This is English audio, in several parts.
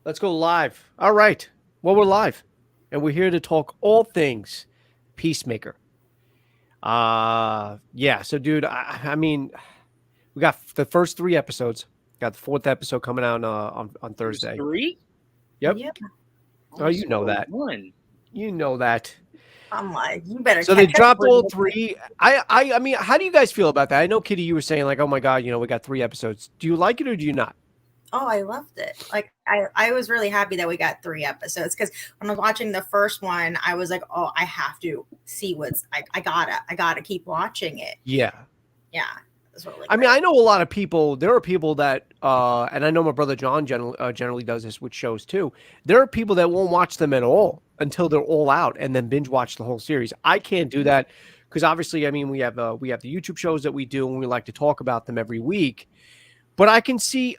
Let's go live. All right. Well, we're live, and we're here to talk all things Peacemaker. Yeah. So, dude, I mean, we got the first three episodes. Got the fourth episode coming out on There's Thursday. three. Yep. Yeah, Oh, I you know saw that. one. You know that. I'm like, you better So they catch up dropped with all me. three. I mean, how do you guys feel about that? I know, Kitty, you were saying like, oh my god, we got three episodes. Do you like it or do you not? Oh, I loved it. Like I was really happy that we got three episodes because when I was watching the first one, I was like, oh, I have to see I gotta keep watching it. Yeah. Yeah, it's really I mean, great. I know a lot of people. There are people that, and I know my brother John generally does this with shows too. There are people that won't watch them at all until they're all out and then binge watch the whole series. I can't do that because obviously, I mean, we have the YouTube shows that we do and we like to talk about them every week. But I can see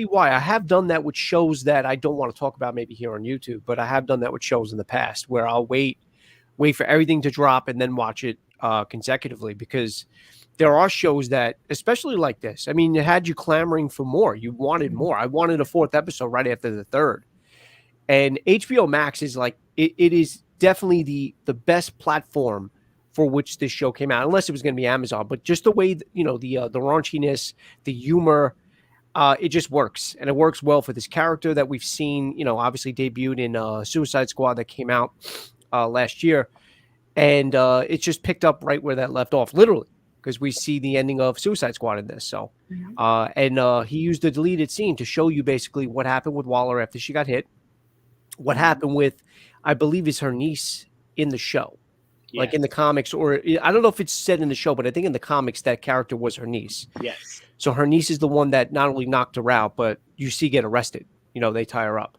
why. I have done that with shows that I don't want to talk about maybe here on YouTube, but I have done that with shows in the past where I'll wait for everything to drop and then watch it consecutively because there are shows that, especially like this, I mean, it had you clamoring for more. You wanted more. I wanted a fourth episode right after the third. And HBO Max is like it is definitely the best platform for which this show came out, unless it was going to be Amazon. But just the way the raunchiness, the humor, it just works, and it works well for this character that we've seen. Obviously debuted in Suicide Squad that came out last year, and it's just picked up right where that left off, literally, because we see the ending of Suicide Squad in this. So, Mhm. and he used the deleted scene to show you basically what happened with Waller after she got hit, what happened with, I believe, is her niece in the show, like Yes. in the comics, or I don't know if it's said in the show, but I think in the comics that character was her niece. Yes. So her niece is the one that not only knocked her out, but you see get arrested. They tie her up.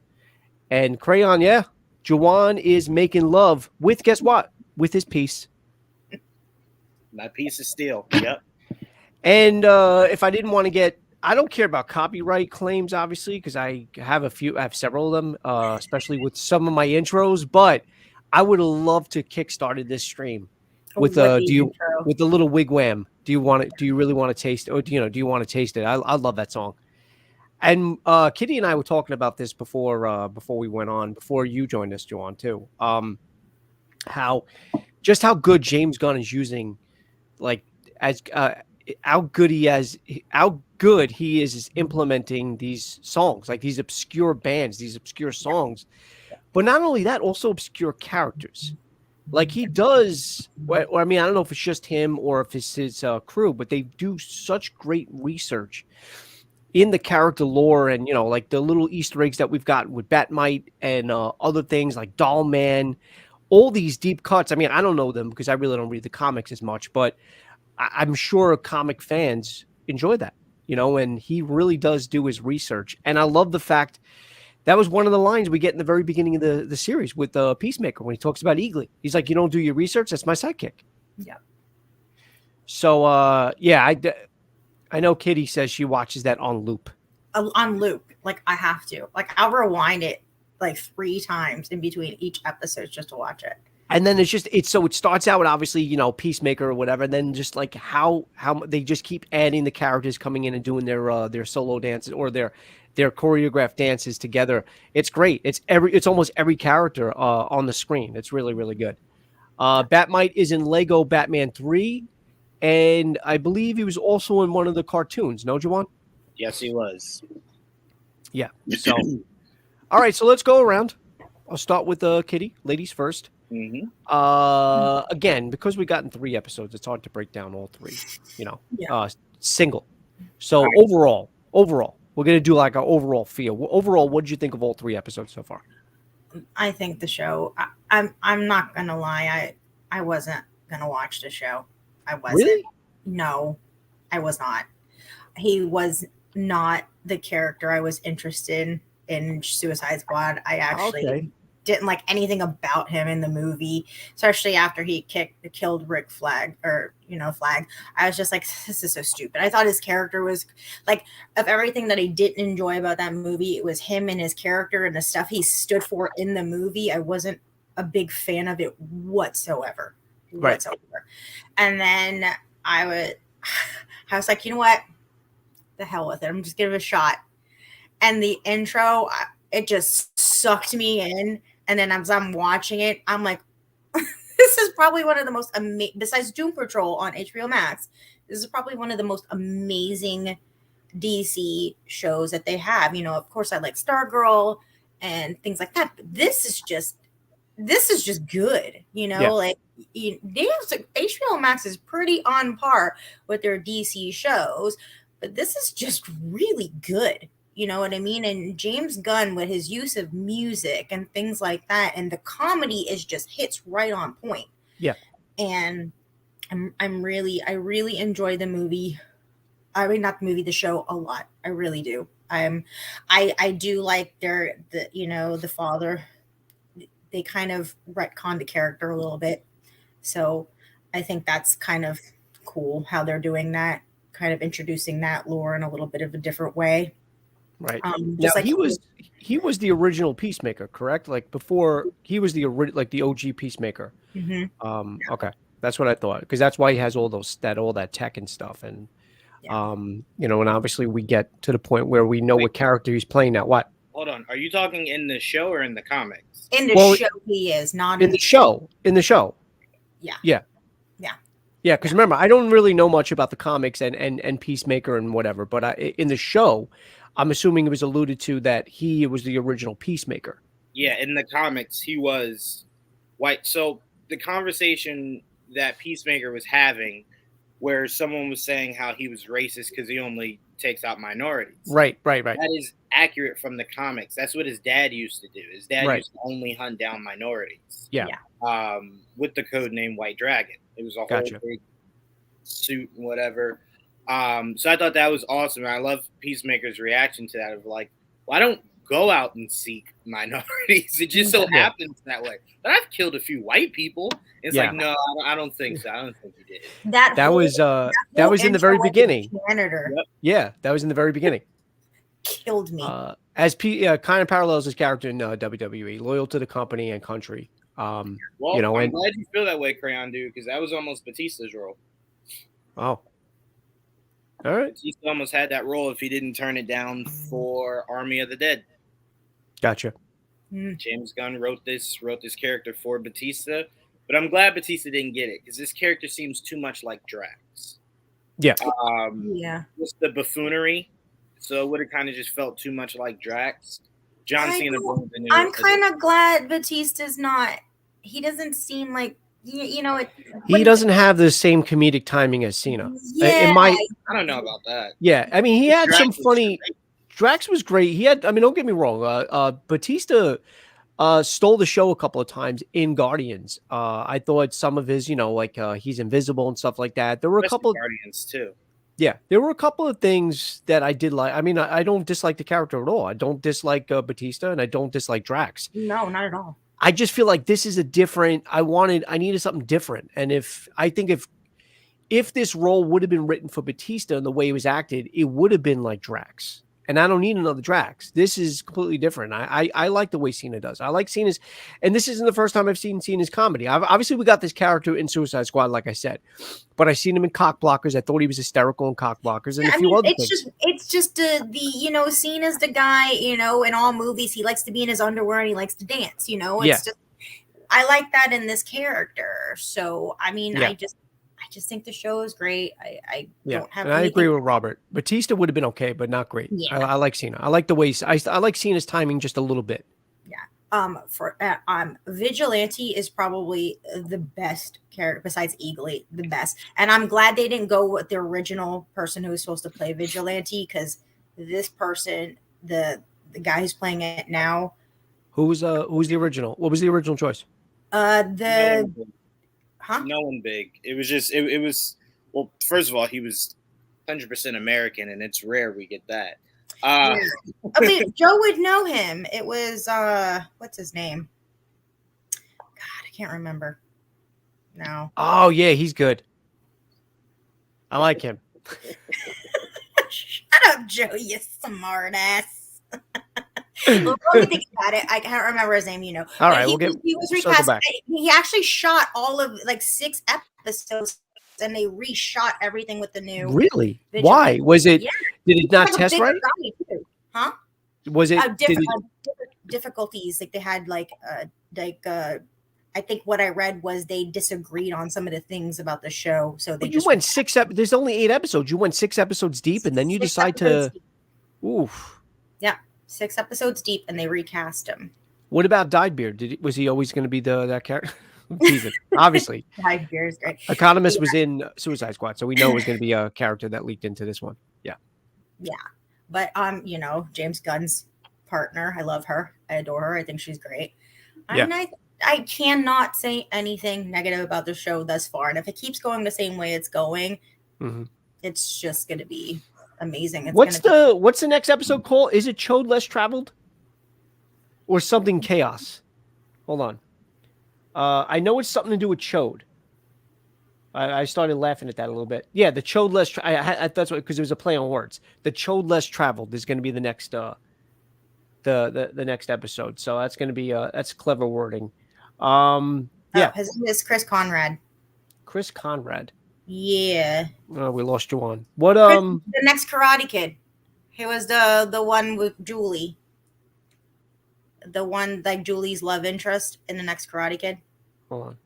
And Crayon, yeah, Juwan is making love with, guess what? With his piece. My piece of steel. Yep. And if I didn't want to I don't care about copyright claims, obviously, because I have several of them, especially with some of my intros. But I would have loved to kickstarted this stream with With the intro. with the little wigwam. Do you want it? Do you really want to taste? Or do you want to taste it? I love that song. And Kitty and I were talking about this before we went on, before you joined us, Joanne, too. How good James Gunn is using, like, as how good he is implementing these songs, like these obscure bands, these obscure songs. But not only that, also obscure characters. Like he does, or I mean, I don't know if it's just him or if it's his crew, but they do such great research in the character lore, and like the little Easter eggs that we've got with Batmite and other things like Doll Man, all these deep cuts. I mean, I don't know them because I really don't read the comics as much, but I'm sure comic fans enjoy that, and he really does do his research. And I love the fact that was one of the lines we get in the very beginning of the series with Peacemaker when he talks about Eagly. He's like, "You don't do your research? That's my sidekick." Yeah. So, yeah, I know Kitty says she watches that on loop. On loop. Like I have to. Like I'll rewind it like 3 times in between each episode just to watch it. And then so it starts out with obviously, Peacemaker or whatever, and then just like how they just keep adding the characters coming in and doing their solo dances or their choreographed dances together. It's great. It's almost every character on the screen. It's really, really good. Batmite is in Lego Batman 3, and I believe he was also in one of the cartoons. No, Jawan? Yes, he was. Yeah. So, all right. So let's go around. I'll start with Kitty, ladies first. Mm-hmm. Again, because we got in 3 episodes, it's hard to break down all 3. Yeah. Single. So Right. overall, we're gonna do like an overall feel. Overall, what did you think of all 3 episodes so far? I think the show. I'm not gonna lie. I wasn't gonna watch the show. I wasn't. Really? No, I was not. He was not the character I was interested in Suicide Squad. I actually Okay. didn't like anything about him in the movie, especially after he killed Rick Flag Flag. I was just like, this is so stupid. I thought his character was like, of everything that I didn't enjoy about that movie, it was him and his character and the stuff he stood for in the movie. I wasn't a big fan of it whatsoever. Right. Whatsoever. And then I was like, you know what? The hell with it. I'm just giving it a shot. And the intro, it just sucked me in. And then as I'm watching it, I'm like, this is probably one of the most amazing, besides Doom Patrol on HBO Max, this is probably one of the most amazing DC shows that they have. You know, of course, I like Stargirl and things like that. But this is just good. You know, like HBO Max is pretty on par with their DC shows, but this is just really good. You know what I mean? And James Gunn, with his use of music and things like that, and the comedy is just hits right on point. Yeah. And I really enjoy the movie. I mean, not the movie, the show a lot. I really do. I do like the father. They kind of retconned the character a little bit. So I think that's kind of cool how they're doing that, kind of introducing that lore in a little bit of a different way. Right. Just now, like he was the original Peacemaker, correct? Like before, he was the OG Peacemaker. Mm-hmm. Okay, that's what I thought, because that's why he has all that tech and stuff, and you know, and obviously we get to the point where we know what character he's playing now. What? Hold on, are you talking in the show or in the comics? In the show, he is not in the show. In the show. Yeah. Yeah, because remember, I don't really know much about the comics and Peacemaker and whatever, but in the show, I'm assuming it was alluded to that he was the original Peacemaker. Yeah, in the comics, he was white. So the conversation that Peacemaker was having, where someone was saying how he was racist because he only takes out minorities. Right. That is accurate from the comics. That's what his dad used to do. His dad used to only hunt down minorities. Yeah. With the code name White Dragon. It was a whole big suit and whatever. So I thought that was awesome. And I love Peacemaker's reaction to that of like, well, I don't go out and seek minorities. It just so happens that way. But I've killed a few white people. It's like, no, I don't think so. I don't think you did. That was in the very beginning. Yeah, that was in the very beginning. Killed me. As kind of parallels his character in WWE, loyal to the company and country. Well, you know, I'm glad you feel that way, Crayon Dude, because that was almost Batista's role. Oh. All right. Batista almost had that role if he didn't turn it down for Army of the Dead. Gotcha. James Gunn wrote this character for Batista, but I'm glad Batista didn't get it because this character seems too much like Drax. Yeah. Just the buffoonery, so it would have kind of just felt too much like Drax. John Cena. I'm kind of glad Batista's not. He doesn't seem like he doesn't have the same comedic timing as Cena. Yeah, I don't know about that. Yeah, I mean, he had some funny. Drax was great. He had. I mean, don't get me wrong. Batista stole the show a couple of times in Guardians. I thought some of his, he's invisible and stuff like that. There were a couple of Guardians too. Yeah, there were a couple of things that I did like. I mean, I don't dislike the character at all. I don't dislike Batista, and I don't dislike Drax. No, not at all. I just feel like this is a different. I needed something different, and if this role would have been written for Batista and the way he was acted, it would have been like Drax. And I don't need another Drax. This is completely different. I like the way Cena does. I like Cena's, and this isn't the first time I've seen Cena's comedy. Obviously, we got this character in Suicide Squad, like I said, but I've seen him in Cock Blockers. I thought he was hysterical in Cock Blockers, and a few other things. It's just Cena's the guy. In all movies, he likes to be in his underwear and he likes to dance. It's just I like that in this character. So I mean, I just think the show is great. I don't have. And I agree with Robert. Batista would have been okay, but not great. Yeah. I like Cena. I like the way I like Cena's timing just a little bit. Yeah. Vigilante is probably the best character besides Eagly, the best. And I'm glad they didn't go with the original person who was supposed to play Vigilante, because this person, the guy who's playing it now. Who's the original? What was the original choice? No one big. It was just it was well, first of all, he was 100% American, and it's rare we get that. I mean, Joe would know him. It was what's his name? God, I can't remember now. Oh yeah, he's good. I like him. Shut up, Joe, you smart ass. Well, let me think about it. I can't remember his name, All right, he was recast. He actually shot all of 6 episodes, and they reshot everything with the new. Really? Why? Was it? Yeah. Did it not test right? Huh? Was it? Different difficulties. Like they had I think what I read was they disagreed on some of the things about the show. So they But you just went there's only 8 episodes. You went 6 episodes deep, and then you decide to. Oof. Yeah, 6 episodes deep, and they recast him. What about Dyedbeard? Was he always going to be that character? Teasing. Obviously. Dyedbeard is great. Economist was in Suicide Squad, so we know it was going to be a character that leaked into this one. Yeah. Yeah. But James Gunn's partner, I love her. I adore her. I think she's great. Yeah. And I cannot say anything negative about the show thus far. And if it keeps going the same way it's going, it's just going to be amazing. What's the next episode called? Is it Chode Less Traveled? Or something Chaos? Hold on. I know it's something to do with Chode. I started laughing at that a little bit. Yeah, the Chode Less. That's what, because it was a play on words. The Chode Less Traveled is going to be the next the next episode. So that's going to be that's clever wording. Yeah, his name is Chris Conrad. Chris Conrad. Yeah. Oh, we lost you on what? The next Karate Kid. He was the one with Julie. The one like Julie's love interest in the next Karate Kid. Hold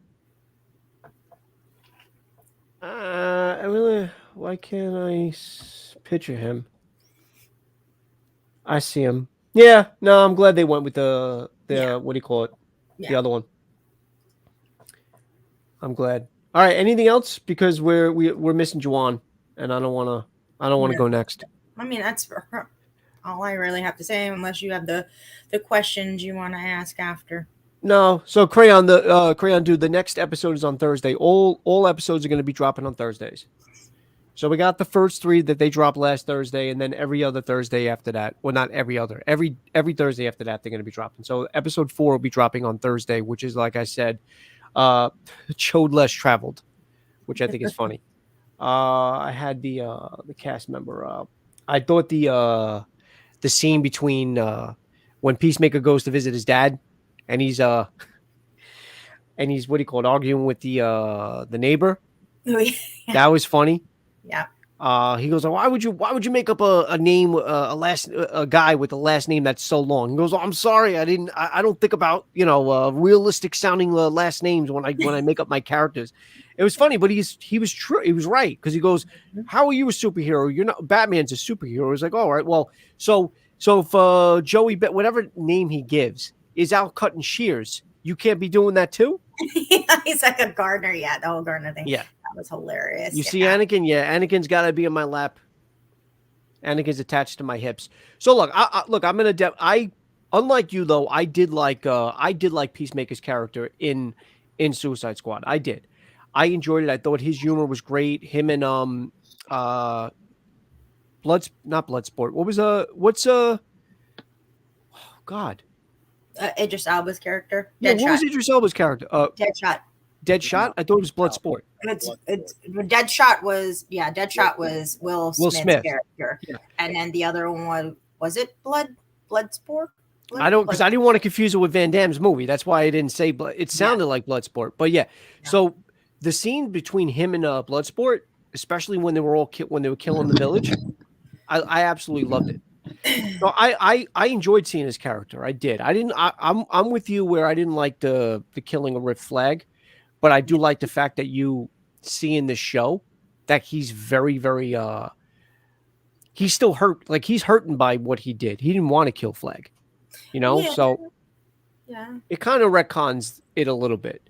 on. Why can't I picture him? I see him. Yeah, no, I'm glad they went with the what do you call it? Yeah. The other one. I'm glad. All right, anything else? Because we're missing Juwan, and I don't want to go next. I mean, that's all I really have to say, unless you have the questions you want to ask after. No, so Crayon, dude, the next episode is on Thursday. All episodes are going to be dropping on Thursdays. So we got the first 3 that they dropped last Thursday, and then every other Thursday after that. Well, not every other. Every Thursday after that, they're going to be dropping. So episode 4 will be dropping on Thursday, which is, like I said, Chode Less Traveled, which I think is funny. I had the cast member. I thought the scene between when Peacemaker goes to visit his dad, and he's what do you call it, arguing with the neighbor. Yeah. That was funny. Yeah. He goes, why would you make up a name, a guy with a last name that's so long? He goes, I'm sorry, I don't think about realistic sounding last names when I make up my characters. It was funny, but he was true. He was right, because he goes, how are you a superhero? You're not. Batman's a superhero. He's like, all right, well, so if Joey, whatever name he gives, is out cutting shears, you can't be doing that too? Yeah, he's like a gardener. Yeah, the whole gardener thing. Yeah. That was hilarious. You see Anakin? Yeah, Anakin's got to be in my lap. Anakin's attached to my hips. So look, I'm gonna. Unlike you though, I did like Peacemaker's character in Suicide Squad. I did. I enjoyed it. I thought his humor was great. Him and not Bloodsport. God. Idris Elba's charter. Yeah, what was Idris Elba's character? Deadshot. Deadshot? I thought it was Bloodsport. Deadshot was Will Smith's character. Yeah. And then the other one was it Bloodsport? I didn't want to confuse it with Van Damme's movie. That's why I didn't say Blood. It sounded like Bloodsport. But yeah. So the scene between him and Bloodsport, especially when they were killing the village, I absolutely loved it. So I enjoyed seeing his character. I did. I'm with you where I didn't like the killing of Rick Flag, but I do like the fact that you see in the show that he's very, very he's still hurt. Like, he's hurting by what he did. He didn't want to kill Flag, Yeah. So it kind of retcons it a little bit.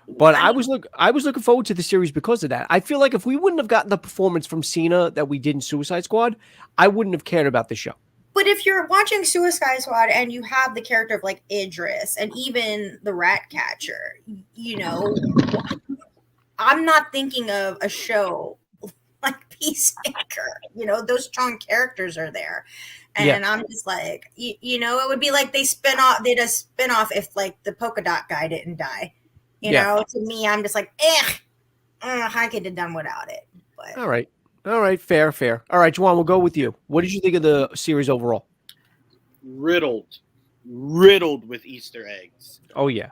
But I was looking forward to the series because of that. I feel like if we wouldn't have gotten the performance from Cena that we did in Suicide Squad, I wouldn't have cared about the show. But if you're watching Suicide Squad and you have the character of like Idris and even the Rat Catcher, I'm not thinking of a show like Peacemaker. Those strong characters are there. And I'm just like, it would be like they'd a spin off if like the polka dot guy didn't die. To me, I'm just like, I could have done without it. But all right, fair. All right, Juwan, we'll go with you. What did you think of the series overall? Riddled with Easter eggs. Oh yeah.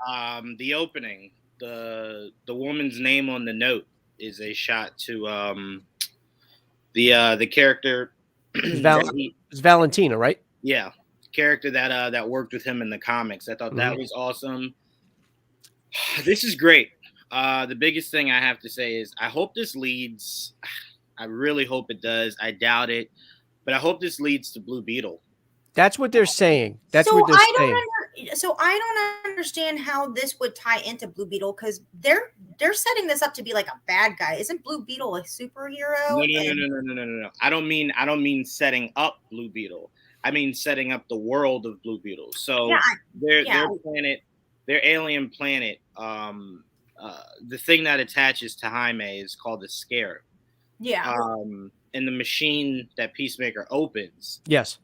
The opening, the woman's name on the note is a shot to the character. It's Valentina, right? Yeah. character that worked with him in the comics. I thought that Mm-hmm. was awesome. This is great. The biggest thing I have to say is I hope this leads. I really hope it does. I doubt it, but I hope this leads to Blue Beetle. That's what they're saying. That's So what they're saying. I don't understand how this would tie into Blue Beetle, because they're setting this up to be like a bad guy. Isn't Blue Beetle a superhero? No. I don't mean setting up Blue Beetle. I mean setting up the world of Blue Beetle. So their planet, their alien planet, the thing that attaches to Jaime is called the Scarab. Yeah. And the machine that Peacemaker opens,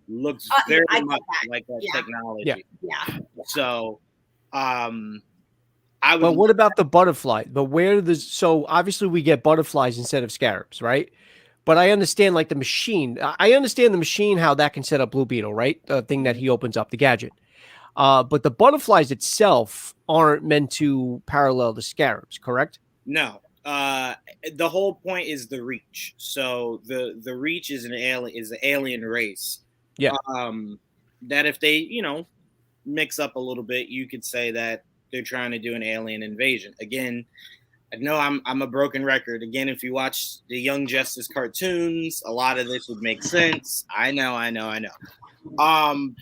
looks very much like that technology. Yeah. So, But what about the butterfly? But so obviously we get butterflies instead of scarabs, right? But I understand like the machine. I understand the machine, how that can set up Blue Beetle, right? The thing that he opens up, the gadget. But the butterflies itself aren't meant to parallel the scarabs, correct? No. The whole point is the Reach. So the Reach is the alien race. Yeah. That if they, mix up a little bit, you could say that they're trying to do an alien invasion. Again, I know I'm a broken record. Again, if you watch the Young Justice cartoons, a lot of this would make sense. I know.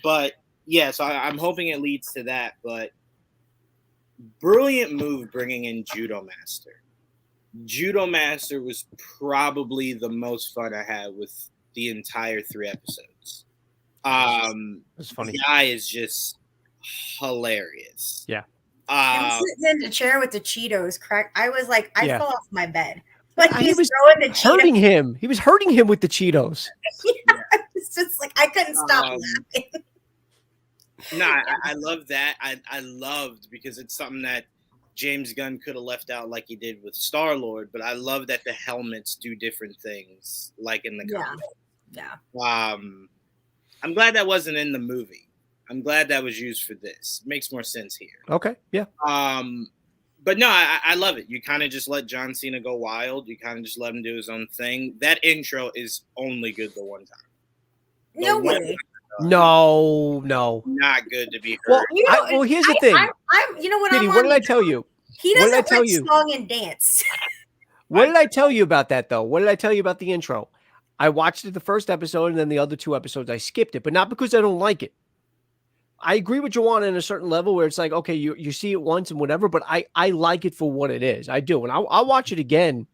But yeah, so I'm hoping it leads to that. But brilliant move bringing in Judo Master. Judo Master was probably the most fun I had with the entire 3 episodes. It's funny. The guy is just hilarious. Yeah. Sitting in the chair with the Cheetos, correct? I was like, I fell off my bed. Like he was throwing the hurting Cheetos. Him. He was hurting him with the Cheetos. It's just like I couldn't stop laughing. I love that. I loved, because it's something that James Gunn could have left out like he did with Star-Lord, but I love that the helmets do different things, like in the comic. Yeah. I'm glad that wasn't in the movie. I'm glad that was used for this. It makes more sense here. Okay, yeah. But no, I love it. You kind of just let John Cena go wild. You kind of just let him do his own thing. That intro is only good the one time. No way. No. Not good to be heard. Well, here's the thing. What did I tell you? He doesn't like song and dance. What did I tell you about that, though? What did I tell you about the intro? I watched it the first episode, and then the other 2 episodes I skipped it, but not because I don't like it. I agree with Joanna in a certain level where it's like, okay, you see it once and whatever, but I like it for what it is. I do, and I'll watch it again.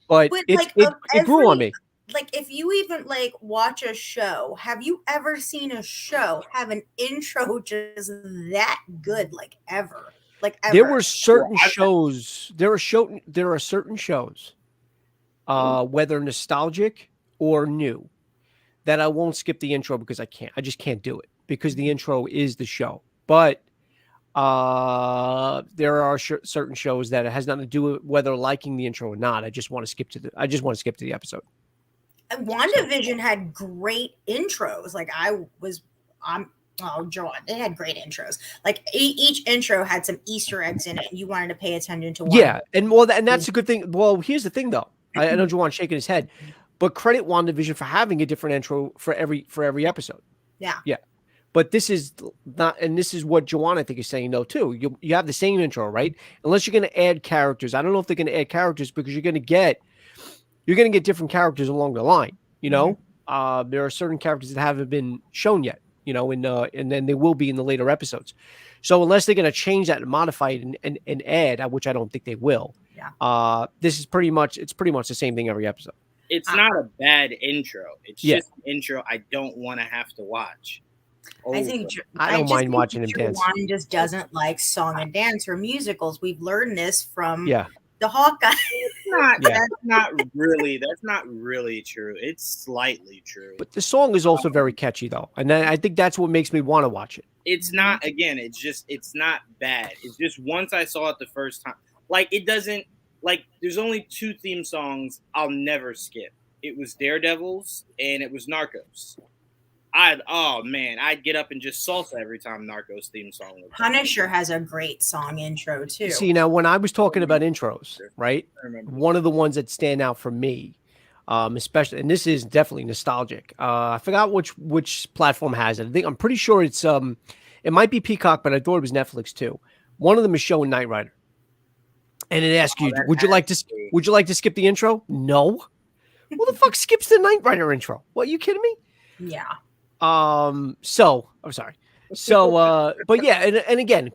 But it grew on me. Like, if you even like watch a show, have you ever seen a show have an intro just that good, like ever? Like ever? There were certain shows. There are certain shows, whether nostalgic or new, that I won't skip the intro because I can't. I just can't do it because the intro is the show. But there are certain shows that it has nothing to do with whether liking the intro or not. I just want to skip to the episode. WandaVision had great intros. Like John, they had great intros. Like each intro had some Easter eggs in it, and you wanted to pay attention to one. Yeah, and that's a good thing. Well, here's the thing, though. I know Joan's shaking his head, but credit WandaVision for having a different intro for every episode. Yeah. But this is not, and this is what Joanne, I think, is saying, though, too. You have the same intro, right? Unless you're going to add characters. I don't know if they're going to add characters because you're going to get different characters along the line. There are certain characters that haven't been shown yet. And then they will be in the later episodes. So unless they're going to change that and modify it and add, which I don't think they will. Yeah. This is pretty much the same thing every episode. It's not a bad intro. It's just an intro I don't want to have to watch. I think I don't mind watching him dance. Juwan just doesn't like song and dance or musicals. We've learned this from the Hawkeye. That's not really true. It's slightly true. But the song is also very catchy, though, and I think that's what makes me want to watch it. It's not. Again, it's not bad. It's just once I saw it the first time, like it doesn't. Like there's only 2 theme songs I'll never skip. It was Daredevil's and it was Narcos. I'd get up and just salsa every time Narcos theme song was Punisher has a great song intro too. See, now when I was talking about intros, right? One of the ones that stand out for me Especially, and this is definitely nostalgic. I forgot which platform has it. I'm pretty sure it's it might be Peacock, but I thought it was Netflix too. One of them is showing Knight Rider, and it asks you, would you like to skip the intro? No. Who the fuck skips the Knight Rider intro? What, are you kidding me? Yeah. So I'm sorry. So, but yeah, and again,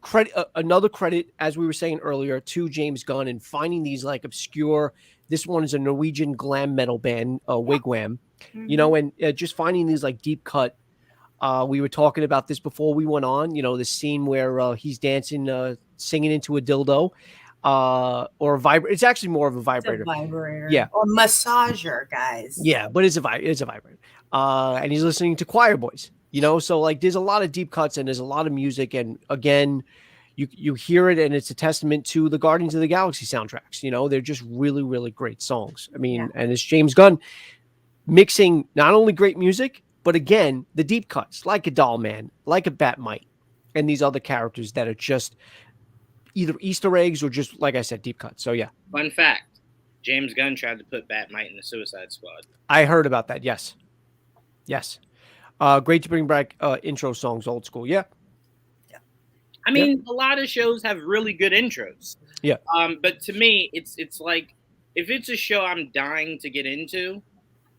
another credit, as we were saying earlier, to James Gunn and finding these like obscure. This one is a Norwegian glam metal band, Wigwam, you know, and just finding these like deep cut. We were talking about this before we went on. You know, the scene where he's dancing, singing into a dildo, or a vibrator. It's actually more of a vibrator. It's a vibrator. Yeah, or massager, guys. Yeah, but it's a vibrator. And he's listening to Choir Boys. You know, so like there's a lot of deep cuts and there's a lot of music, and again, you hear it, and it's a testament to the Guardians of the Galaxy soundtracks. You know, they're just really, really great songs. I mean, and it's James Gunn mixing not only great music, but again, the deep cuts, like a Doll Man, like a Batmite, and these other characters that are just either Easter eggs or just, like I said, deep cuts. So yeah. Fun fact: James Gunn tried to put Batmite in the Suicide Squad. I heard about that. Yes. Great to bring back intro songs, old school. Yeah. I mean, a lot of shows have really good intros. Yeah. But to me, it's like if it's a show I'm dying to get into,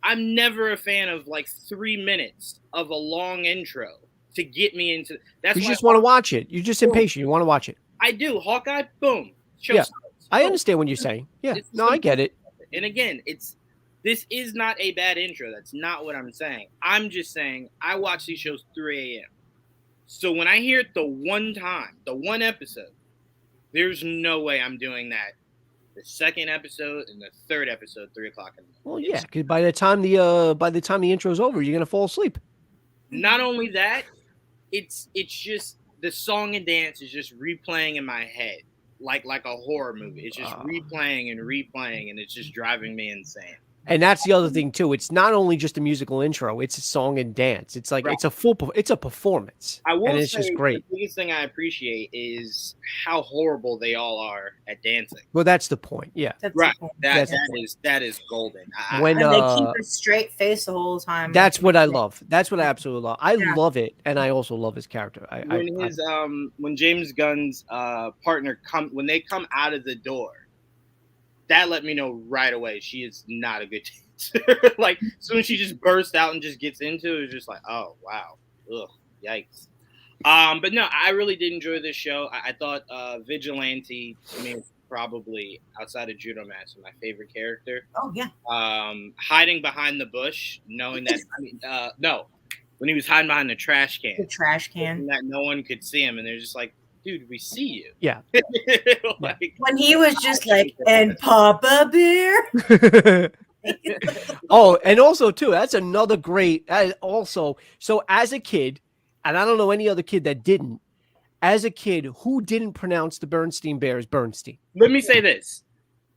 I'm never a fan of like 3 minutes of a long intro to get me into. You just want to watch it. You're just impatient. You want to watch it. I do. Hawkeye, boom. Show yeah. starts. I understand what you're saying. Yeah. No, I get it. And again, this is not a bad intro. That's not what I'm saying. I'm just saying I watch these shows 3 a.m. So when I hear it the one time, the one episode, there's no way I'm doing that. The second episode and the third episode, 3 o'clock in the morning. Well, yeah, because by the time the intro's over, you're gonna fall asleep. Not only that, it's just the song and dance is just replaying in my head like a horror movie. It's just replaying, and it's just driving me insane. And that's the other thing too. It's not only just a musical intro; it's a song and dance. It's like it's a performance. I will and it's say just great. The biggest thing I appreciate is how horrible they all are at dancing. Well, that's the point. Yeah, right. That is golden. When they keep a straight face the whole time. That's what I love. That's what I absolutely love. I love it, and I also love his character. When James Gunn's partner when they come out of the door. That let me know right away she is not a good dancer. Like, as soon as she just bursts out and just gets into it, it's just like, oh, wow. Ugh, yikes. But no, I really did enjoy this show. I thought Vigilante, to me, was probably, outside of Judo Master, my favorite character. Oh, yeah. Hiding behind the bush, knowing that, when he was hiding behind the trash can. The trash can. That no one could see him, and they're just like, dude, we see you. Yeah. Like, when he was just like, and Papa Bear. Oh, and also too, that's another great. So as a kid, and I don't know any other kid that didn't. As a kid, who didn't pronounce the Bernstein Bears Bernstein? Let me say this: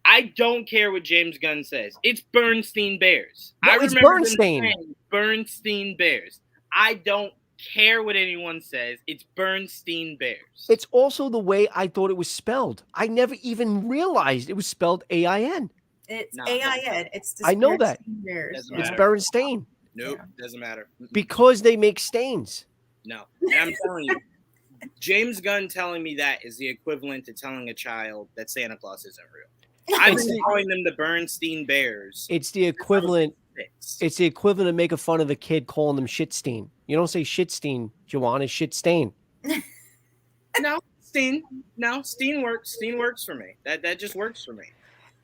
I don't care what James Gunn says. It's Bernstein Bears. No, it's Bernstein. Bernstein Bears. I don't care what anyone says. It's Bernstein Bears. It's also the way I thought it was spelled. I never even realized it was spelled A-I-N. It's A-I-N. It's I know that. Bears. It's Bernstein. Nope, doesn't matter. Because they make stains. No. And I'm telling you, James Gunn telling me that is the equivalent to telling a child that Santa Claus isn't real. I've been calling them the Bernstein Bears. It's the equivalent. It's the equivalent of making fun of a kid calling them shitsteen. You don't say shitsteen, Joanne. It's shit stain. No, Steen. No, Steen works. Steen works for me. That just works for me.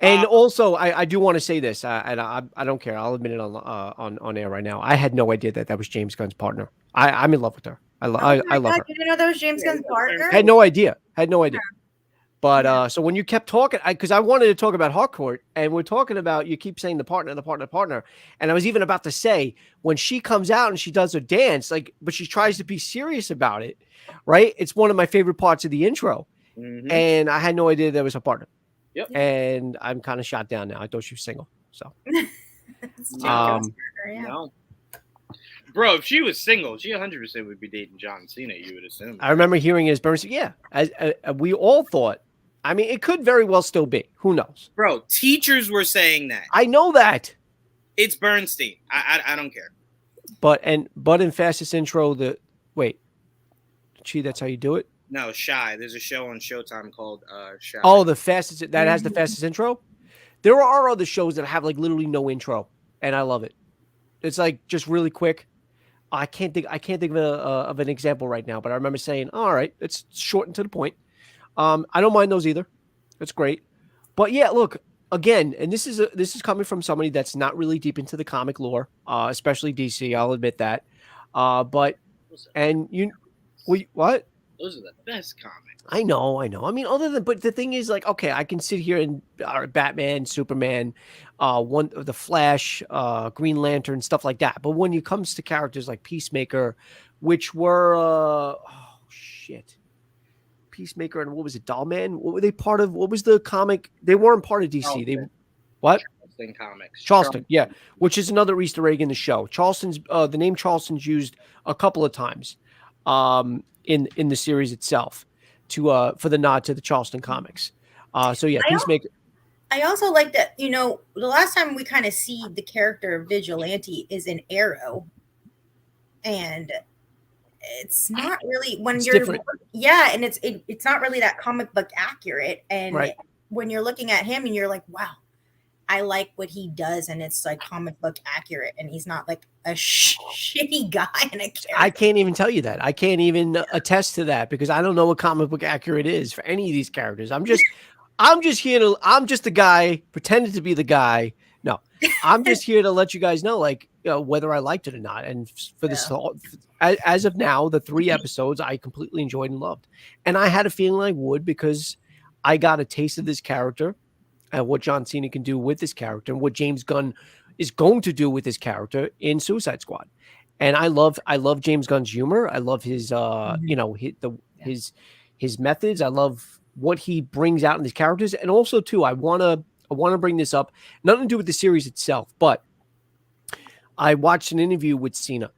And also, I do want to say this, and I don't care. I'll admit it on air right now. I had no idea that was James Gunn's partner. I'm in love with her. I love her. You didn't know that was James Gunn's partner? I had no idea. But so when you kept talking, because I wanted to talk about Harcourt, and we're talking about, you keep saying the partner, and I was even about to say, when she comes out and she does her dance, but she tries to be serious about it, right? It's one of my favorite parts of the intro, and I had no idea that was her partner. Yep. And I'm kind of shot down now. I thought she was single. So, no. Bro, if she was single, she 100% would be dating John Cena, you would assume. I remember hearing his Bernstein. Yeah, as we all thought. I mean, it could very well still be. Who knows? Bro, teachers were saying that. I know that. It's Bernstein. I don't care. But in Fastest Intro, that's how you do it? No, Shy. There's a show on Showtime called Shy. Oh, that has the fastest intro? There are other shows that have like literally no intro, and I love it. It's like just really quick. I can't think of an example right now, but I remember saying, all right, it's short and to the point. I don't mind those either. It's great. But yeah, look, again, and this is coming from somebody that's not really deep into the comic lore, especially DC. I'll admit that. But and you, what? Those are the best comics. I know. I mean, but the thing is, like, okay, I can sit here and Batman, Superman, the Flash, Green Lantern, stuff like that. But when it comes to characters like Peacemaker, which were Peacemaker and what was it, Dollman? What were they part of? What was the comic? They weren't part of DC. Charleston. What? Charleston Comics. Charleston, yeah, which is another Easter egg in the show. Charleston's the name Charleston's used a couple of times in the series itself for the nod to the Charleston comics. So yeah, Peacemaker. I also like that, the last time we kind of see the character of Vigilante is in Arrow, and it's not really different. And it's not really that comic book accurate. And when you're looking at him and you're like, wow, I like what he does, and it's like comic book accurate, and he's not like a shitty guy in a character. I can't even tell you that. I can't even attest to that because I don't know what comic book accurate is for any of these characters. I'm just the guy pretending to be the guy. No, I'm just here to let you guys know, like, whether I liked it or not. And for this, as of now, the 3 episodes I completely enjoyed and loved, and I had a feeling I would because I got a taste of this character and what John Cena can do with this character and what James Gunn is going to do with this character in Suicide Squad. And I love James Gunn's humor. I love his his methods. I love what he brings out in his characters. And also too, I want to bring this up, nothing to do with the series itself, but I watched an interview with Cena,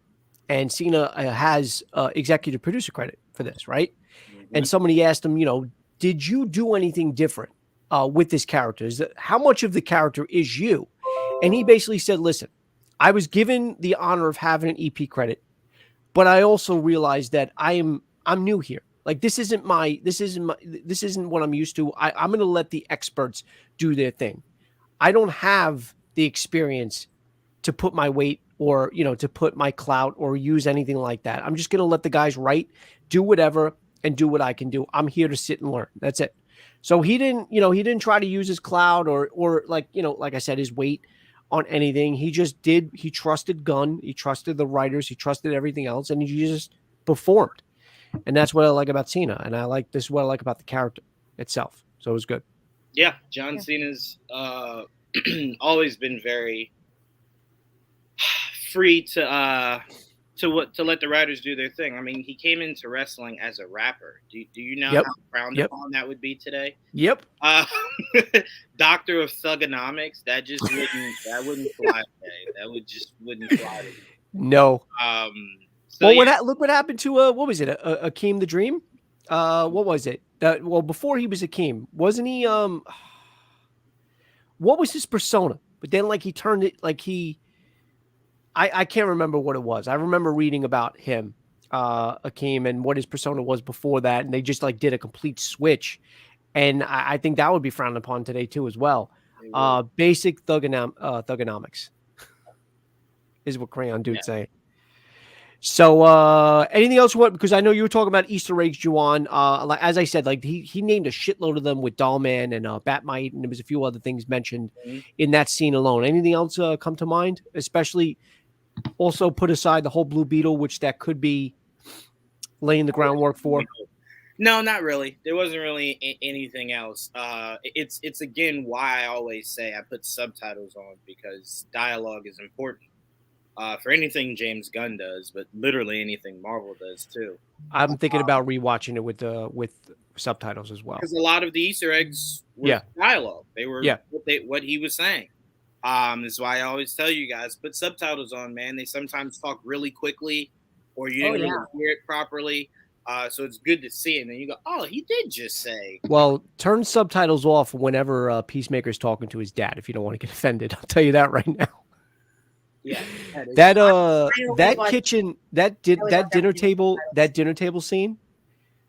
and Cena has executive producer credit for this, right? Mm-hmm. And somebody asked him, did you do anything different with this character? How much of the character is you? And he basically said, listen, I was given the honor of having an EP credit, but I also realized that I'm new here. Like, this isn't what I'm used to. I'm going to let the experts do their thing. I don't have the experience to put my weight or, to put my clout or use anything like that. I'm just going to let the guys write, do whatever, and do what I can do. I'm here to sit and learn. That's it. So he didn't try to use his clout or like I said, his weight on anything. He just did. He trusted Gunn. He trusted the writers. He trusted everything else. And he just performed. And that's what I like about Cena. And this is what I like about the character itself. So it was good. Yeah. John Cena's always been very free to let the writers do their thing. I mean, he came into wrestling as a rapper. Do you know how frowned upon that would be today? Yep. Doctor of Thugonomics, that wouldn't fly today. That wouldn't fly today. No. So look what happened to what was it? Akeem the Dream? What was it? Before he was Akeem, wasn't he? What was his persona? But then, like, he turned it like he. I can't remember what it was. I remember reading about him, Akeem, and what his persona was before that, and they just like did a complete switch, and I think that would be frowned upon today too as well. Basic thugonomics is what Crayon Dude's saying. So anything else? Because I know you were talking about Easter eggs, Juwan. As I said, like he named a shitload of them with Dollman and Batmite, and there was a few other things mentioned in that scene alone. Anything else come to mind? Especially, also put aside the whole Blue Beetle, which that could be laying the groundwork for. No, not really. There wasn't really anything else. It's again why I always say I put subtitles on, because dialogue is important. For anything James Gunn does, but literally anything Marvel does too. I'm thinking about rewatching it with subtitles as well, because a lot of the Easter eggs were dialogue. They were what he was saying. This is why I always tell you guys, put subtitles on, man. They sometimes talk really quickly, or you didn't really hear it properly. So it's good to see it, and then you go, oh, he did just say. Well, turn subtitles off whenever Peacemaker's talking to his dad if you don't want to get offended. I'll tell you that right now. Yeah, that kitchen, that dinner table scene.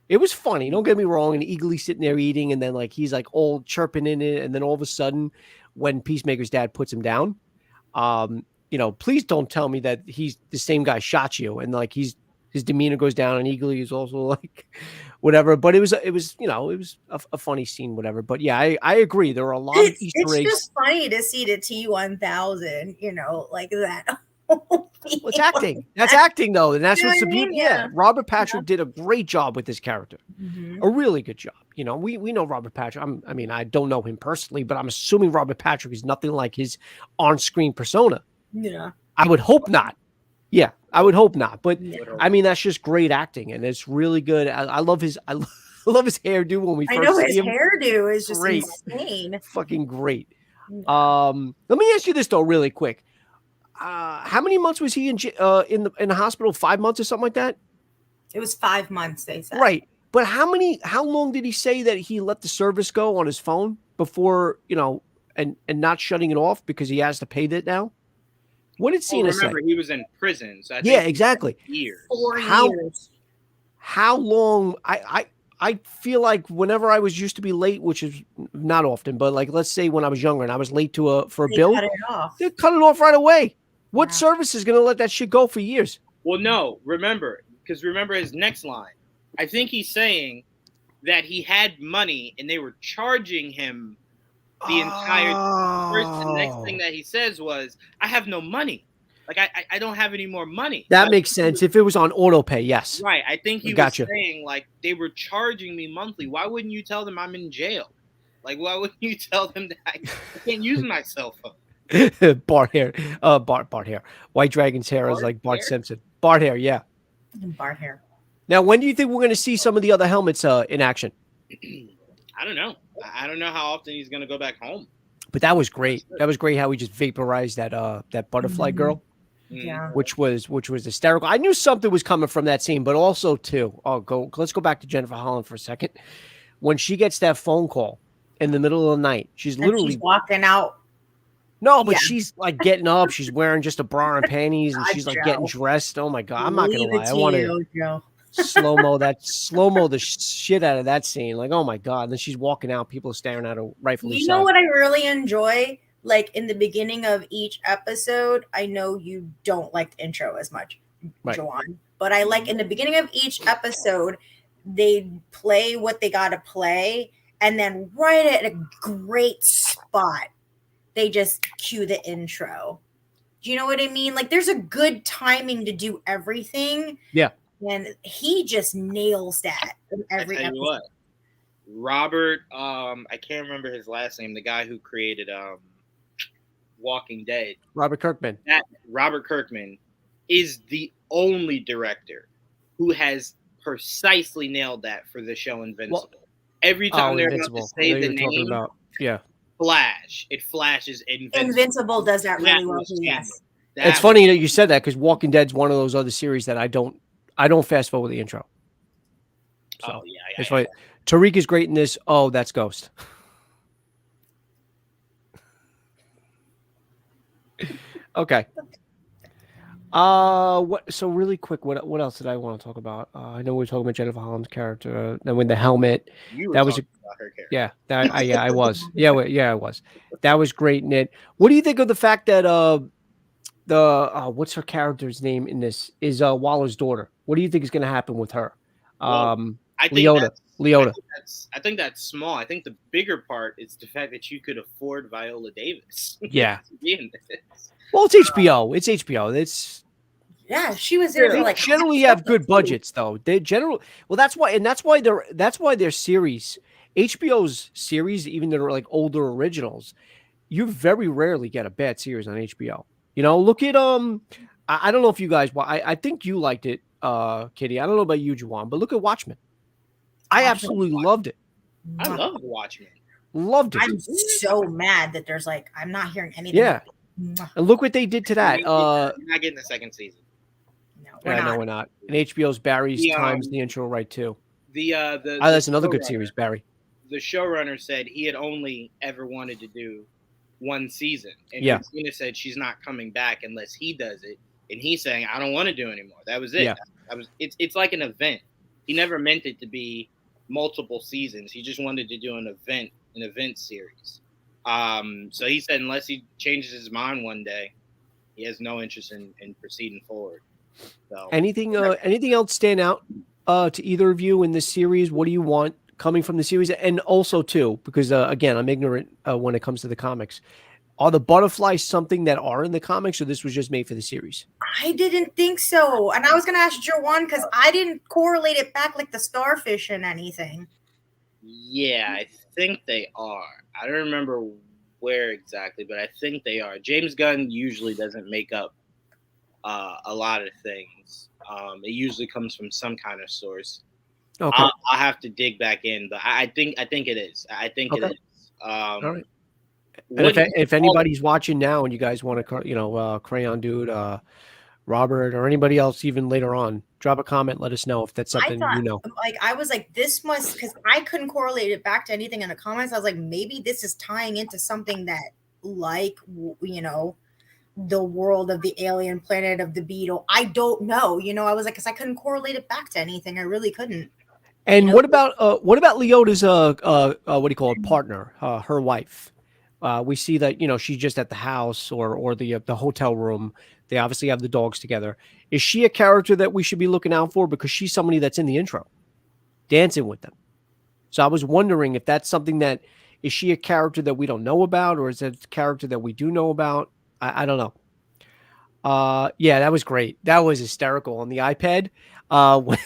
It was funny. Don't get me wrong. And Eagly sitting there eating, and then like he's like all chirping in it, and then all of a sudden, when Peacemaker's dad puts him down, please don't tell me that he's the same guy shot you, and like his demeanor goes down, and Eagly is also like whatever. But it was a funny scene, whatever. But yeah, I agree. There are a lot of Easter eggs. It's just funny to see the T-1000, like that. Well, it's acting. That's acting, though, and that's what's the beauty. Yeah, Robert Patrick did a great job with this character, a really good job. We know Robert Patrick. I don't know him personally, but I'm assuming Robert Patrick is nothing like his on-screen persona. Yeah, I would hope not. Yeah, I would hope not. But I mean, that's just great acting, and it's really good. I love his. I love his hairdo when we first see him. His hairdo is just insane. Fucking great. Let me ask you this though, really quick. How many months was he in the hospital? 5 months or something like that? It was 5 months, they said. Right. But how long did he say that he let the service go on his phone before, and not shutting it off because he has to pay that now? What did Cena say? Remember, he was in prison. So exactly. Years. 4 years. How long? I feel like whenever I was used to be late, which is not often, but like let's say when I was younger and I was late for a bill, they cut it off right away. What service is going to let that shit go for years? Well, no, remember his next line. I think he's saying that he had money and they were charging him the entire. The next thing that he says was, "I have no money. Like I don't have any more money." That makes sense. If it was on auto pay, yes. Right. I think he was saying like they were charging me monthly. Why wouldn't you tell them I'm in jail? Like why wouldn't you tell them that I can't use my cell phone? Bart hair. Bart hair. White Dragon's hair is like Bart Simpson. Bart hair, yeah. Bart hair. Now, when do you think we're going to see some of the other helmets in action? I don't know. I don't know how often he's going to go back home. But that was great. That was great how he just vaporized that butterfly girl. Yeah. Which was hysterical. I knew something was coming from that scene, but also too. Let's go back to Jennifer Holland for a second. When she gets that phone call in the middle of the night, she's walking out. No, but she's like getting up. She's wearing just a bra and panties, and she's like getting dressed. Oh my god! I'm not gonna lie. I want to slow-mo the shit out of that scene. Like, oh my god! And then she's walking out. People are staring at her. Rightfully so. You know what I really enjoy? Like in the beginning of each episode, I know you don't like the intro as much, Joanne, but I like in the beginning of each episode, they play what they got to play, and then right at a great spot, they just cue the intro. Do you know what I mean? Like there's a good timing to do everything. Yeah. And he just nails that in every episode. You what, Robert, I can't remember his last name, the guy who created Walking Dead. Robert Kirkman. Robert Kirkman is the only director who has precisely nailed that for the show Invincible. Well, every time they're about to say the name, Flash. It flashes Invincible. Invincible does that really well. Yes. It's funny that you said that because Walking Dead's one of those other series that I don't fast forward the intro. So it's funny. Tariq is great in this. Oh, that's Ghost. Okay. So really quick, what else did I want to talk about? I know we were talking about Jennifer Holland's character. Then with the helmet, that was about her character. Yeah, I was. Yeah, I was. That was great, Ned. What do you think of the fact that what's her character's name in this is Waller's daughter? What do you think is going to happen with her? Leota. I think that's small. I think the bigger part is the fact that you could afford Viola Davis. Yeah. to be in this. Well, it's HBO. It's HBO. She was there for like. Generally have good budgets though. They generally that's why their series, HBO's series, even they're like older originals, you very rarely get a bad series on HBO. Look at I don't know if you guys. I think you liked it, Kitty. I don't know about you, Juwan, but look at Watchmen. I absolutely loved it. I love Watchmen. Loved it. I'm so mad that there's like I'm not hearing anything. Yeah. And look what they did to that. You're not getting the second season. No, we're not. And HBO's Barry's times the intro right too. That's another good series, Barry. The showrunner said he had only ever wanted to do one season. And Yeah. Cena said she's not coming back unless he does it. And he's saying, I don't want to do anymore. That was it. Yeah. It's like an event. He never meant it to be multiple seasons. He just wanted to do an event series. So he said unless he changes his mind one day, he has no interest in proceeding forward. So anything else stand out to either of you in this series? What do you want coming from the series? And also too, because again, I'm ignorant when it comes to the comics. Are the butterflies something that are in the comics, or this was just made for the series? I didn't think so. And I was going to ask Joanne because I didn't correlate it back like the starfish and anything. Yeah, I think they are. I don't remember where exactly, but I think they are. James Gunn usually doesn't make up a lot of things. It usually comes from some kind of source. Okay. I'll have to dig back in, but I think it is. I think it is. All right. And if anybody's watching now and you guys want to, Crayon Dude, Robert, or anybody else even later on, drop a comment. Let us know if that's something you know. Like I was like, this must, because I couldn't correlate it back to anything in the comments. I was like, maybe this is tying into something that, like, the world of the alien planet of the beetle. I don't know. I was like, because I couldn't correlate it back to anything. I really couldn't. And what about Leota's what do you call it, partner, her wife? We see that she's just at the house or the hotel room. They obviously have the dogs together. Is she a character that we should be looking out for, because she's somebody that's in the intro, dancing with them? So I was wondering if that's something that, is she a character that we don't know about, or is it a character that we do know about? I don't know. Yeah, that was great. That was hysterical on the iPad. When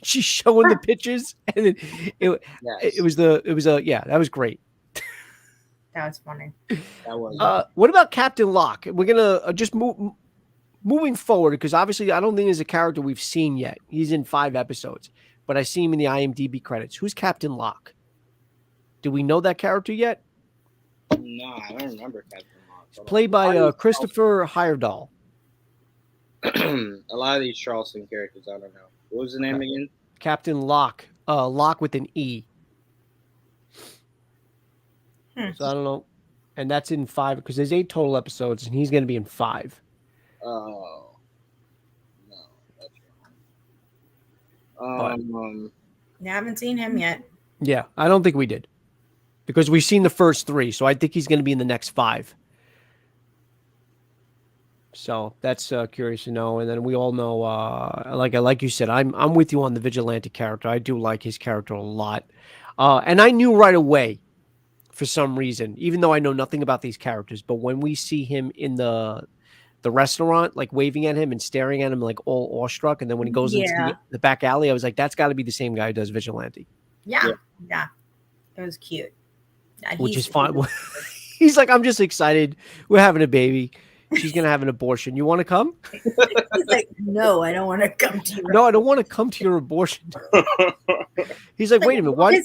she's showing the pictures, and then that was great. That was funny. That was. What about Captain Locke? We're gonna just moving forward, because obviously I don't think there's a character we've seen yet. He's in 5 episodes, but I see him in the IMDb credits. Who's Captain Locke? Do we know that character yet? No, I don't remember Captain Locke. It's played by Christopher Heyerdahl. A lot of these Charleston characters, I don't know. What was the name again? Captain Locke. Locke with an E. So I don't know. And that's in 5, because there's 8 total episodes, and he's going to be in 5. Oh. No, that's wrong. I haven't seen him yet. Yeah, I don't think we did, because we've seen the first 3, so I think he's going to be in the next 5. So that's curious to know. And then we all know, like you said, I'm with you on the Vigilante character. I do like his character a lot. And I knew right away, for some reason, even though I know nothing about these characters, but when we see him in the restaurant, like waving at him and staring at him like all awestruck, and then when he goes into the back alley, I was like, that's got to be the same guy who does Vigilante. Yeah. It was cute. Yeah, which is fine. He's like, I'm just excited. We're having a baby. She's going to have an abortion. You want to come? He's like, no, I don't want to come to your No, I don't want to come to your abortion. He's like, wait a minute. What?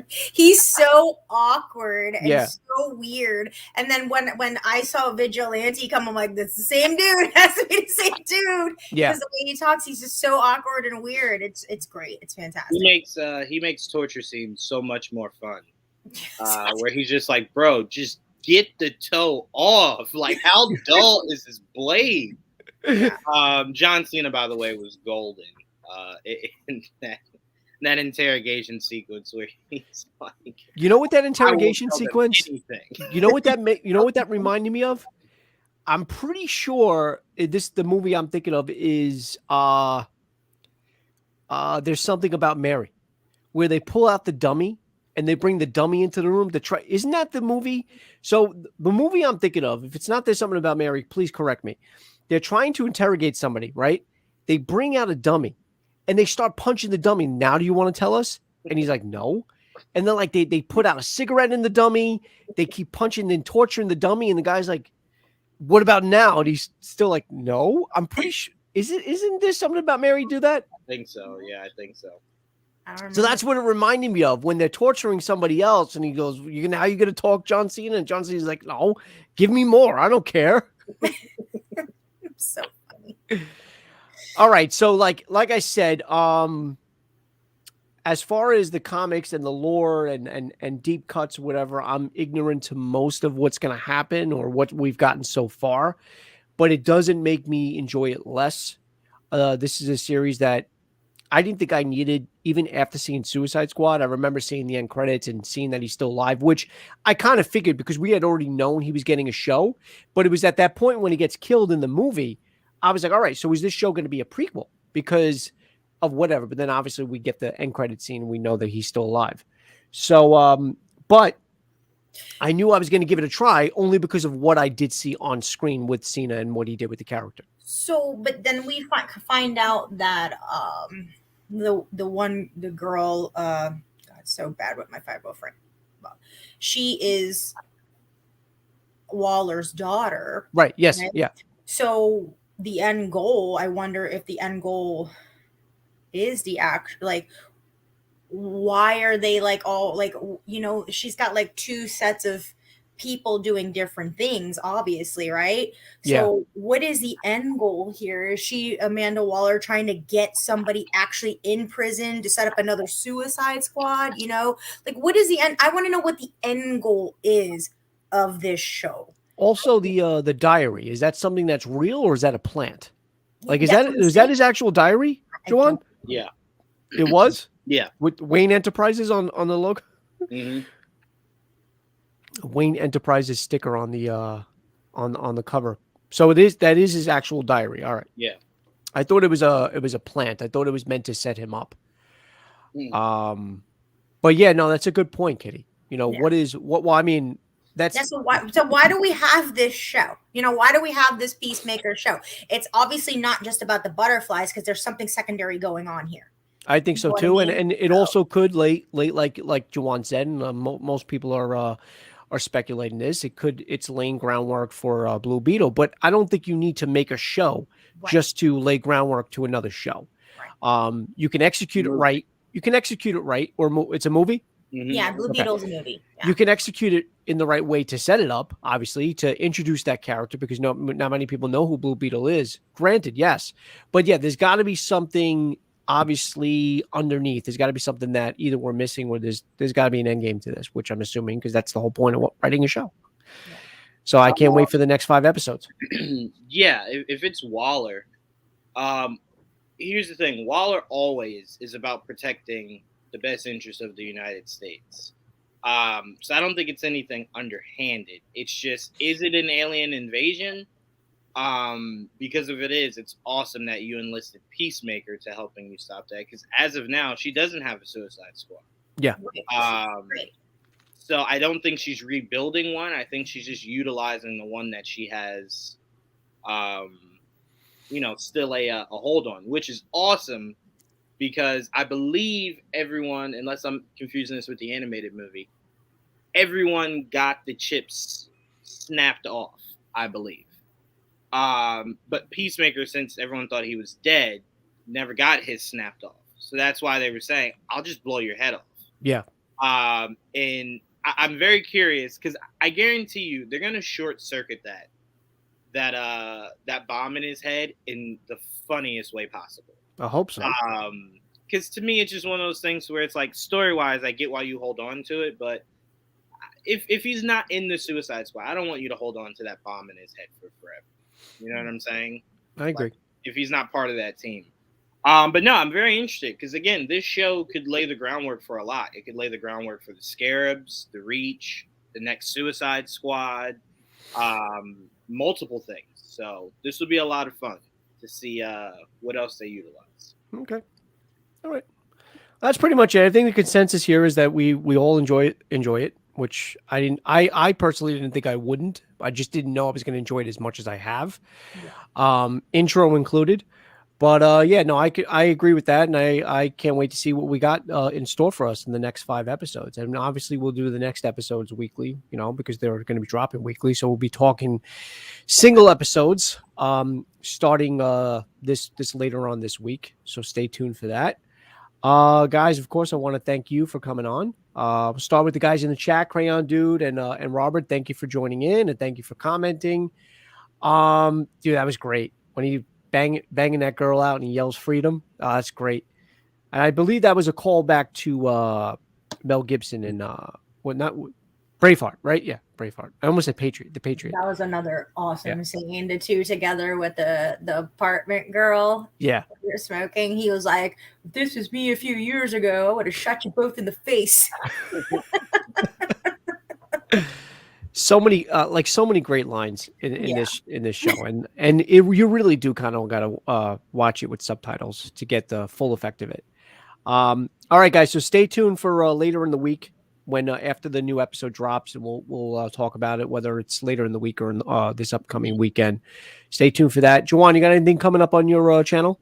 He's so awkward and so weird. And then when I saw Vigilante come, I'm like, that's the same dude. It has to be the same dude. Yeah. Because the way he talks, he's just so awkward and weird. It's great. It's fantastic. He makes torture scenes so much more fun. Where he's just like, bro, just get the toe off. Like, how dull is this blade? John Cena, by the way, was golden in that interrogation sequence where he's like, what that interrogation sequence? You know what that reminded me of? I'm pretty sure the movie I'm thinking of is There's Something About Mary, where they pull out the dummy and they bring the dummy into the room to try. Isn't that the movie? So the movie I'm thinking of, if it's not There's Something About Mary, please correct me. They're trying to interrogate somebody, right? They bring out a dummy and they start punching the dummy. Now, do you want to tell us? And he's like, no. And then like they put out a cigarette in the dummy. They keep punching and torturing the dummy. And the guy's like, what about now? And he's still like, no, I'm pretty sure. Isn't there Something About Mary do that? I think so. Yeah, I think so. So that's what it reminded me of when they're torturing somebody else. And he goes, how are you going to talk John Cena? And John Cena's like, no, give me more. I don't care. So funny. All right. So like I said, as far as the comics and the lore and deep cuts, whatever, I'm ignorant to most of what's going to happen or what we've gotten so far, but it doesn't make me enjoy it less. This is a series that I didn't think I needed, even after seeing Suicide Squad. I remember seeing the end credits and seeing that he's still alive, which I kind of figured because we had already known he was getting a show. But it was at that point when he gets killed in the movie, I was like, all right, so is this show going to be a prequel because of whatever? But then obviously we get the end credit scene and we know that he's still alive. So, but I knew I was going to give it a try only because of what I did see on screen with Cena and what he did with the character. So, but then we find out that the girl, God, so bad with my 5 friend. She is Waller's daughter. Right. Yes. Right? Yeah. So the end goal, I wonder if the end goal is the act, like, why are they like all like, you know, she's got like 2 sets of people doing different things, obviously, right? So what is the end goal here? Is she Amanda Waller trying to get somebody actually in prison to set up another Suicide Squad? You know, like, what is the end? I want to know what the end goal is of this show. Also, the diary, is that something that's real or is that a plant? Like, is that his actual diary, Joanne? Yeah, it was. Yeah, with Wayne Enterprises on the logo. Mm-hmm. Wayne Enterprises sticker on the on the cover. So that is his actual diary. All right. Yeah. I thought it was a plant. I thought it was meant to set him up. But yeah, no, that's a good point, Kitty. You know, well, I mean, so why do we have this show? You know, why do we have this Peacemaker show? It's obviously not just about the butterflies, because there's something secondary going on here. I think so too, and it also could late like Juwan said, and most people are speculating this. It's laying groundwork for Blue Beetle, but I don't think you need to make a show just to lay groundwork to another show. Right. You can execute it right. You can execute it right, or it's a movie. Mm-hmm. Yeah, Blue Beetle's a movie. Yeah. You can execute it in the right way to set it up, obviously, to introduce that character, because not many people know who Blue Beetle is. Granted, yes, but yeah, there's got to be something. Obviously, underneath, there's got to be something that either we're missing or there's got to be an end game to this, which I'm assuming, because that's the whole point of writing a show. Yeah. So I can't wait for the next 5 episodes. Yeah, if it's Waller, here's the thing: Waller always is about protecting the best interest of the United States. So I don't think it's anything underhanded. It's just, is it an alien invasion? Because if it is, it's awesome that you enlisted Peacemaker to helping you stop that. Because as of now, she doesn't have a Suicide Squad. Yeah. So I don't think she's rebuilding one. I think she's just utilizing the one that she has, still a hold on, which is awesome. Because I believe everyone, unless I'm confusing this with the animated movie, everyone got the chips snapped off, I believe. But Peacemaker, since everyone thought he was dead, never got his snapped off. So that's why they were saying, I'll just blow your head off. Yeah. And I'm very curious, because I guarantee you they're going to short circuit that bomb in his head in the funniest way possible. I hope so. Because to me, it's just one of those things where it's like, story-wise, I get why you hold on to it, but if he's not in the Suicide Squad, I don't want you to hold on to that bomb in his head for forever. You know what I'm saying? I agree. Like, if he's not part of that team. But no, I'm very interested because, again, this show could lay the groundwork for a lot. It could lay the groundwork for the Scarabs, the Reach, the next Suicide Squad, multiple things. So this will be a lot of fun to see what else they utilize. Okay. All right. That's pretty much it. I think the consensus here is that we all enjoy it, which I personally didn't think I wouldn't. I just didn't know I was going to enjoy it as much as I have. Yeah. Intro included. But I agree with that, and I can't wait to see what we got in store for us in the next 5 episodes. And obviously, we'll do the next episodes weekly, because they're going to be dropping weekly. So we'll be talking single episodes starting this later on this week. So stay tuned for that. Guys, of course, I want to thank you for coming on. We'll start with the guys in the chat, Crayon Dude and Robert. Thank you for joining in, and thank you for commenting. Dude, that was great when he banging that girl out and he yells freedom. That's great. And I believe that was a callback to Mel Gibson in Braveheart, right? Yeah, Braveheart. I almost said Patriot. The Patriot. That was another awesome scene. The two together with the apartment girl. Yeah, you're smoking. He was like, "If this was me a few years ago, I would have shot you both in the face." so many great lines in this show, and you really do kind of got to watch it with subtitles to get the full effect of it. All right, guys. So stay tuned for later in the week when after the new episode drops, and we'll talk about it, whether it's later in the week or in this upcoming weekend. Stay tuned for that. Juwan, you got anything coming up on your channel?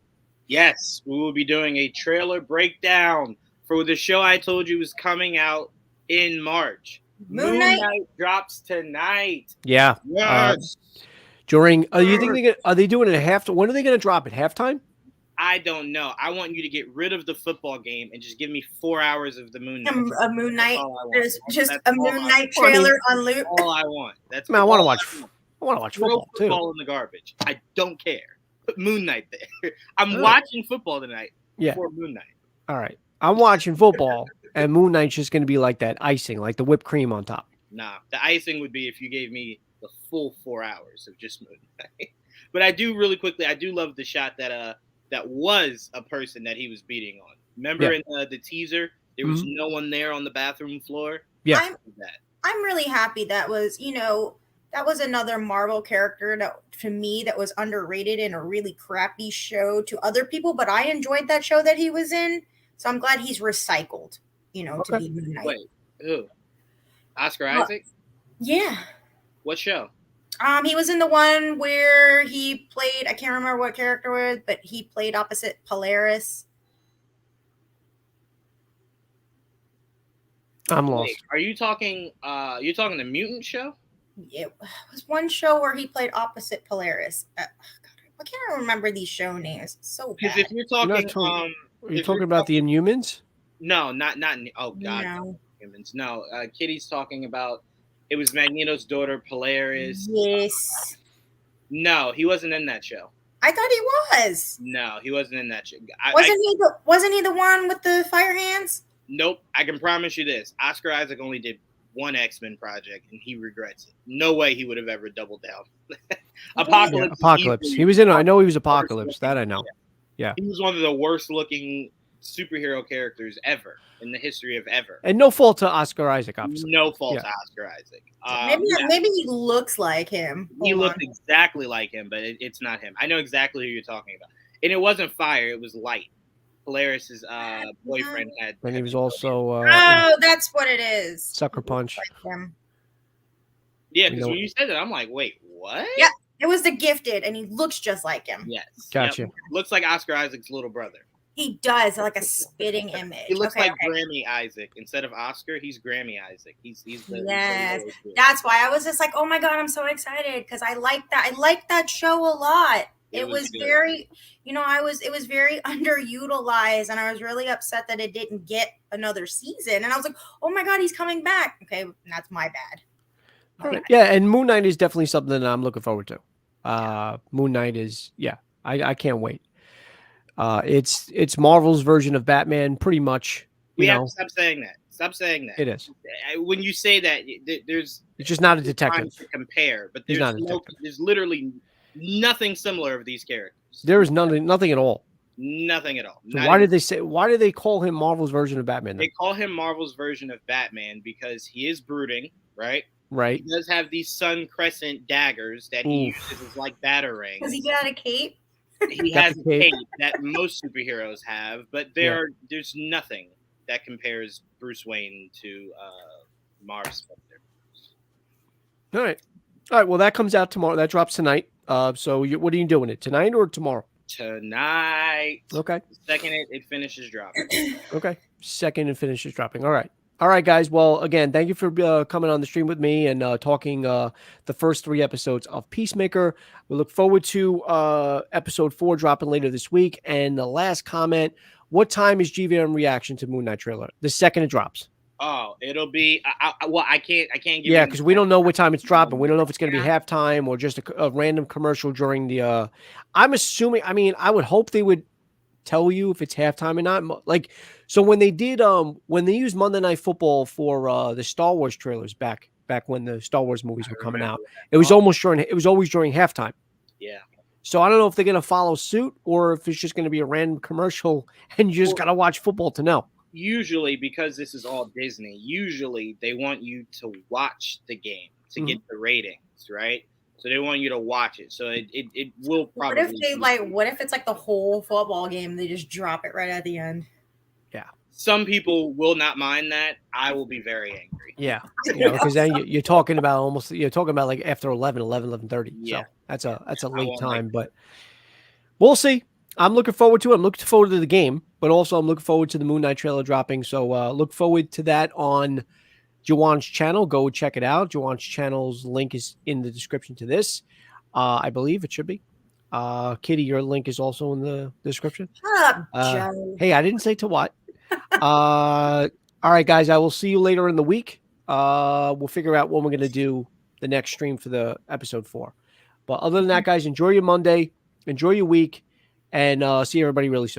Yes, we will be doing a trailer breakdown for the show I told you was coming out in March. Moon Knight drops tonight. Yeah. Yes. During, you think are they doing it at halftime? When are they going to drop it? Halftime? I don't know. I want you to get rid of the football game and just give me 4 hours of the Moon Knight. A Moon Knight. There's just a Moon Knight trailer on loop. All I want. That's I want to watch. I want to watch football too. Football in the garbage. I don't care. Put Moon Knight there. I'm watching football tonight. For Moon Knight. All right. I'm watching football, and Moon Knight's just going to be like that icing, like the whipped cream on top. Nah, the icing would be if you gave me the full 4 hours of just Moon Knight. But I do really quickly. I do love the shot that was a person that he was beating on. Remember in the teaser, there was no one there on the bathroom floor? Yeah. I'm really happy that was another Marvel character that, to me, that was underrated in a really crappy show to other people, but I enjoyed that show that he was in, so I'm glad he's recycled, to be Moon Knight. Wait, who? Oscar Isaac? Yeah. What show? He was in the one where he played, I can't remember what character it was, but he played opposite Polaris. I'm lost. Wait, are you talking the Mutant show? It was one show where he played opposite Polaris. God, I can't remember these show names. It's so bad. Because if you're talking, are you talking about the Inhumans? No, not. Oh God, no. Inhumans. No, Kitty's talking about. It was Magneto's daughter, Polaris. Yes. No, he wasn't in that show. I thought he was. No, he wasn't in that show. Wasn't he the one with the fire hands? Nope. I can promise you this: Oscar Isaac only did one X-Men project, and he regrets it. No way he would have ever doubled down. Apocalypse. Yeah, Apocalypse. He was in. I know he was Apocalypse. That I know. Yeah. He was one of the worst-looking superhero characters ever in the history of ever. And no fault to Oscar Isaac, obviously. No fault to Oscar Isaac. Maybe he looks like him. He looked exactly like him, but it's not him. I know exactly who you're talking about. And it wasn't fire, it was light. Polaris's boyfriend had. And he was also. That's what it is. Sucker Punch. Yeah, because when you said that, I'm like, wait, what? Yeah, it was The Gifted, and he looks just like him. Yes. Gotcha. Yep. Looks like Oscar Isaac's little brother. He does, like a spitting image. He looks like Grammy Isaac. Instead of Oscar, he's Grammy Isaac. He's the That's why I was just like, oh my God, I'm so excited because I like that. I like that show a lot. It was very, it was very underutilized, and I was really upset that it didn't get another season. And I was like, oh my God, he's coming back. Okay, that's my bad. All right. Yeah, and Moon Knight is definitely something that I'm looking forward to. Moon Knight is, I can't wait. It's Marvel's version of Batman, pretty much. We have to stop saying that. Stop saying that. It is. When you say that, it's just not a detective to compare, but there's literally nothing similar of these characters. There is nothing at all. Nothing at all. So why did they call him Marvel's version of Batman then? They call him Marvel's version of Batman because he is brooding, right? Right. He does have these sun crescent daggers that he uses as like batarangs. Does he got a cape? He has a cape that most superheroes have, but there's nothing that compares Bruce Wayne to Mars Spectre. All right. Well, that comes out tomorrow. That drops tonight. So what are you doing it tonight or tomorrow? Tonight. Okay. The second it finishes dropping. Okay. Second it finishes dropping. All right. All right, guys. Well, again, thank you for coming on the stream with me and talking the first 3 episodes of Peacemaker. We look forward to episode 4 dropping later this week. And the last comment, what time is GVM reaction to Moon Knight trailer? The second it drops. Oh, it'll be I can't give you because we don't know what time it's dropping. We don't know if it's going to be halftime or just a random commercial during the I'm assuming, I mean, I would hope they would tell you if it's halftime or not. Like, so when they did, when they used Monday Night Football for the Star Wars trailers back when the Star Wars movies were coming out, it was always during halftime. Yeah. So I don't know if they're going to follow suit or if it's just going to be a random commercial and you just got to watch football to know. Usually, because this is all Disney, usually they want you to watch the game to get the ratings, right? So they want you to watch it. So it will probably. What if it's like the whole football game? They just drop it right at the end. Yeah. Some people will not mind that. I will be very angry. Yeah. Because then you're talking about like after 11:30. Yeah. So that's a late time, but we'll see. I'm looking forward to it. I'm looking forward to the game, but also I'm looking forward to the Moon Knight trailer dropping. So look forward to that on Jawan's channel. Go check it out. Jawan's channel's link is in the description to this. I believe it should be. Kitty, your link is also in the description. Shut up, Joe. Hey, I didn't say to what. All right, guys. I will see you later in the week. We'll figure out when we're going to do the next stream for the episode 4. But other than that, guys, enjoy your Monday. Enjoy your week. And see everybody really soon.